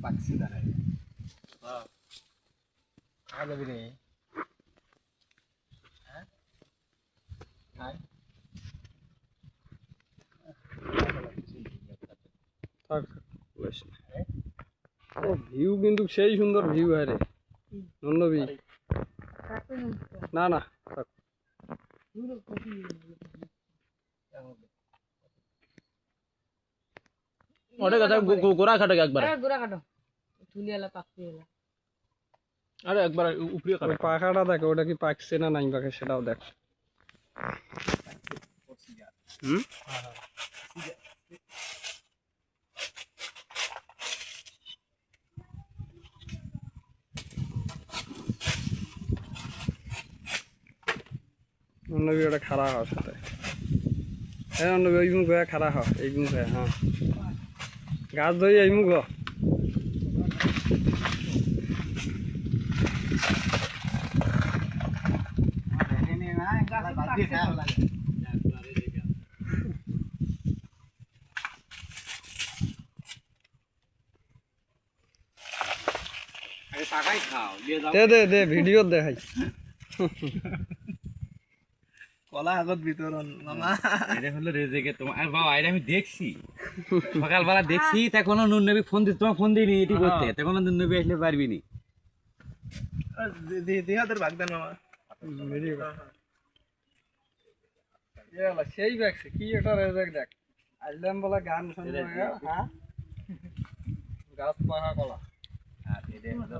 পাকছে দাঁড়ায় হ্যাঁ খাওয়া যাবে রে হ্যাঁ খাই থাক বেশ ও ভিউ কিন্তু সেই সুন্দর ভিউ আরে নন্দবি না না থাক ওটা কথা গোড়া কাটো একবার গোড়া কাটো তুলি এলা পাকতে এলা আরে একবার উপরে কাটো পাখাটা দেখো ওটা কি পাকছে না নাই পাকে সেটাও দেখ হুম নন্দবি ওটা খারাপ হয় সাথে হ্যাঁ নন্দবি ওই মুখ হয়ে খারাপ হয় এই মুখ হয়ে হ্যাঁ গাছ ধরি এই মুখ দে দে দে ভিডিও দেখাই কলা আগত বিতরণ মামা এটা হলো রেজেকে তোমার আর বাবা এটা আমি দেখছি সকালবেলা দেখছি তা কোনো নুন নবী ফোন দিস তোমার ফোন দিইনি এটি করতে তা কোনো নুন নবী আসলে পারবি নি দেহাদের বাগদান মামা সেই ব্যাগছে কি একটা রেজেক দেখ আসলাম বলে গান শুনবো হ্যাঁ গাছ পাখা কলা আর এটা হলো